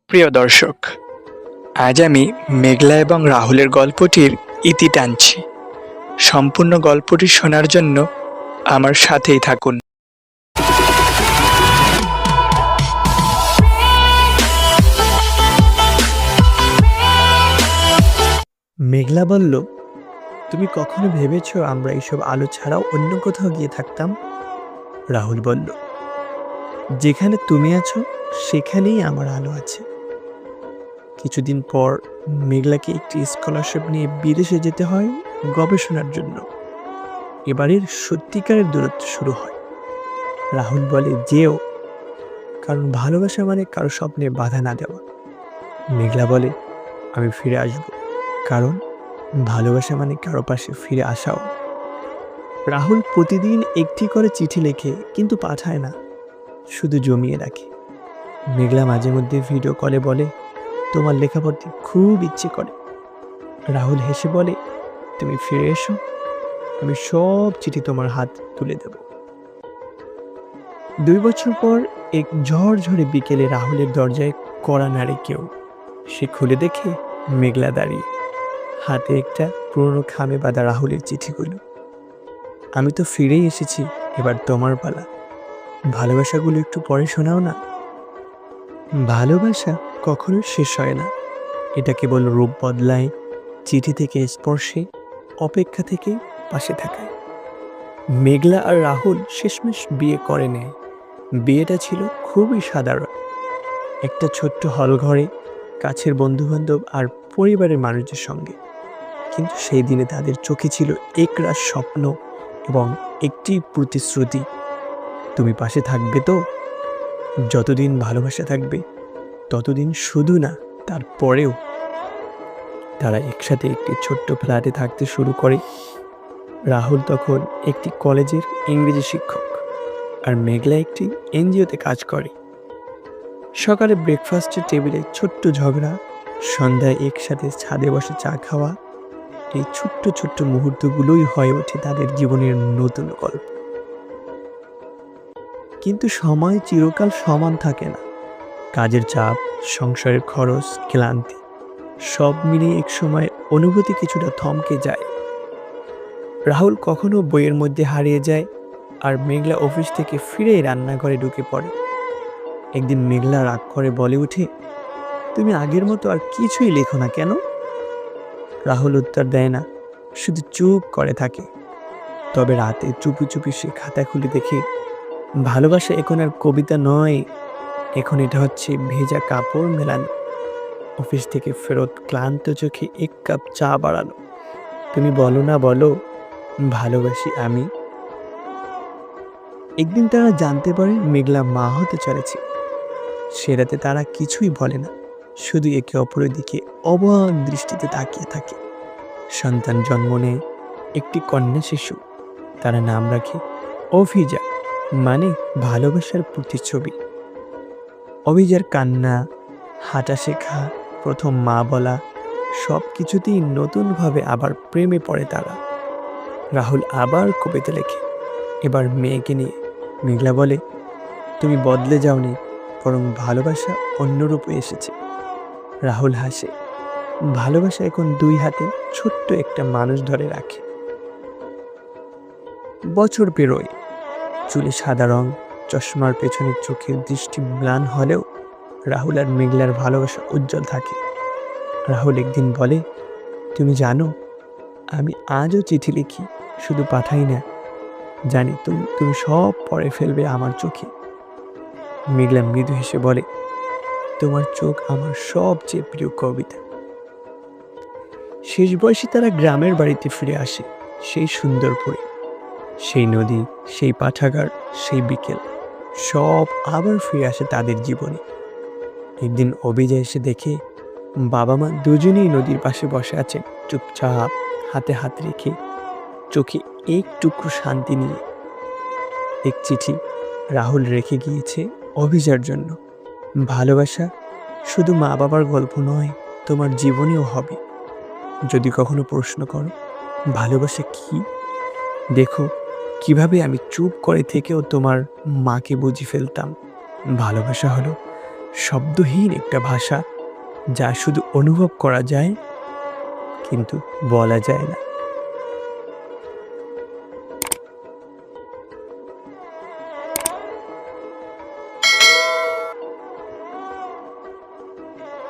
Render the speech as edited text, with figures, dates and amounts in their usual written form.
প্রিয় দর্শক, আজ আমি মেঘলা এবং রাহুলের গল্পটির ইতি টানছি। সম্পূর্ণ গল্পটি শোনার জন্য আমার সাথেই থাকুন। মেঘলা বলল, তুমি কখনো ভেবেছো আমরা এইসব আলো ছাড়াও অন্য কোথাও গিয়ে থাকতাম? রাহুল বলল, যেখানে তুমি আছো সেখানেই আমার আলো আছে। কিছুদিন পর মেঘলাকে একটি স্কলারশিপ নিয়ে বিদেশে যেতে হয় গবেষণার জন্য। এবারের সত্যিকারের দূরত্ব শুরু হয়। রাহুল বলে, যেও, কারণ ভালোবাসা মানে কারো স্বপ্নে বাধা না দেওয়া। মেঘলা বলে, আমি ফিরে আসব, কারণ ভালোবাসা মানে কারো পাশে ফিরে আসাও। রাহুল প্রতিদিন একটি করে চিঠি লেখে, কিন্তু পাঠায় না, শুধু জমিয়ে রাখে। মেঘলা মাঝে মধ্যে ভিডিও কলে বলে, তোমার লেখা পড়তে খুব ইচ্ছে করে। রাহুল হেসে বলে, তুমি ফিরে এসো, আমি সব চিঠি তোমার হাত তুলে দেব। 2 বছর পর এক ঝড়ঝড়ে বিকেলে রাহুলের দরজায় কড়া নাড়ে কেউ। সে খুলে দেখে মেঘলা দাঁড়িয়ে, হাতে একটা পুরনো খামে বাঁধা রাহুলের চিঠিগুলো। আমি তো ফিরেই এসেছি, এবার তোমার পালা। ভালোবাসাগুলো একটু পরে শোনাও না। ভালোবাসা কখনো শেষ হয় না, এটা কেবল রূপ বদলায়, চিঠি থেকে স্পর্শে, অপেক্ষা থেকে পাশে থাকায়। মেঘলা আর রাহুল শেষমেশ বিয়ে করে নেয়। বিয়েটা ছিল খুবই সাধারণ, একটা ছোট্ট হল ঘরে, কাছের বন্ধুবান্ধব আর পরিবারের মানুষদের সঙ্গে। কিন্তু সেই দিনে তাদের চোখে ছিল একরাশ স্বপ্ন এবং একটি প্রতিশ্রুতি, তুমি পাশে থাকবে তো? যতদিন ভালোবাসা থাকবে ততদিন, শুধু না, তারপরেও। তারা একসাথে একটি ছোট্ট ফ্ল্যাটে থাকতে শুরু করে। রাহুল তখন একটি কলেজের ইংরেজি শিক্ষক, আর মেঘলা একটি এনজিওতে কাজ করে। সকালে ব্রেকফাস্টের টেবিলে ছোট্ট ঝগড়া, সন্ধ্যায় একসাথে ছাদে বসে চা খাওয়া, এই ছোট্ট ছোট্ট মুহূর্তগুলোই হয়ে ওঠে তাদের জীবনের নতুন গল্প। কিন্তু সময় চিরকাল সমান থাকে না। কাজের চাপ, সংসারের খরচ, ক্লান্তি, সব মিলিয়ে এক সময় অনুভূতি কিছুটা থমকে যায়। রাহুল কখনো বইয়ের মধ্যে হারিয়ে যায়, আর মেঘলা অফিস থেকে ফিরেই রান্নাঘরে ঢুকে পড়ে। একদিন মেঘলা রাগ করে বলে উঠে, তুমি আগের মতো আর কিছুই লেখো না কেন? রাহুল উত্তর দেয় না, শুধু চুপ করে থাকে। তবে রাতে চুপি চুপি সে খাতা খুলে দেখে, ভালোবাসা এখন আর কবিতা নয়, এখন এটা হচ্ছে ভেজা কাপড় মেলানো, অফিস থেকে ফেরত ক্লান্ত চোখে এক কাপ চা বাড়ানো, তুমি বলো না বলো, ভালোবাসি আমি। একদিন তারা জানতে পারে মেঘলা মা হতে চলেছে। সে রাতে তারা কিছুই বলে না, শুধু একে অপরের দিকে অবাক দৃষ্টিতে তাকিয়ে থাকে। সন্তান জন্ম নেয়, একটি কন্যা শিশু। তারা নাম রাখে অভিজা, মানে ভালোবাসার প্রতিচ্ছবি। অভিজার কান্না, হাঁটা শেখা, প্রথম মা বলা, সব কিছুতেই নতুনভাবে আবার প্রেমে পড়ে তারা। রাহুল আবার কবিতা লেখে, এবার মেয়েকে নিয়ে। মেঘলা বলে, তুমি বদলে যাওনি, বরং ভালোবাসা অন্য রূপে এসেছে। রাহুল হাসে, ভালোবাসা এখন 2 হাতে ছোট্ট একটা মানুষ ধরে রাখে। বছর পেরোয়, চুলে সাদা রং, চশমার পেছনে চোখের দৃষ্টি ম্লান হলেও রাহুল আর মেঘলার ভালোবাসা উজ্জ্বল থাকে। রাহুল একদিন বলে, তুমি জানো, আমি আজও চিঠি লিখি, শুধু পাঠাই না, জানি তুমি সব পড়ে ফেলবে আমার চোখে। মেঘলা মৃদু হেসে বলে, তোমার চোখ আমার সবচেয়ে প্রিয় কবিতা। শেষ বয়সে তারা গ্রামের বাড়িতে ফিরে আসে, সেই সুন্দরপুরে। সেই নদী, সেই পাঠাগার, সেই বিকেল, সব আবার ফিরে আসে তাদের জীবনে। একদিন অভিজয় এসে দেখে বাবা মা দুজনেই নদীর পাশে বসে আছেন, চুপচাপ, হাতে হাত রেখে, চোখে এক টুকরো শান্তি নিয়ে। এক চিঠি রাহুল রেখে গিয়েছে অভিজার জন্য, ভালোবাসা শুধু মা বাবার গল্প নয়, তোমার জীবনেও হবে। যদি কখনো প্রশ্ন করো ভালোবাসা কি, দেখো কিভাবে আমি চুপ করে থেকেও তোমার মাকে বুঝে ফেলতাম। ভালোবাসা হলো শব্দহীন একটা ভাষা যা শুধু অনুভব করা যায় কিন্তু বলা যায় না।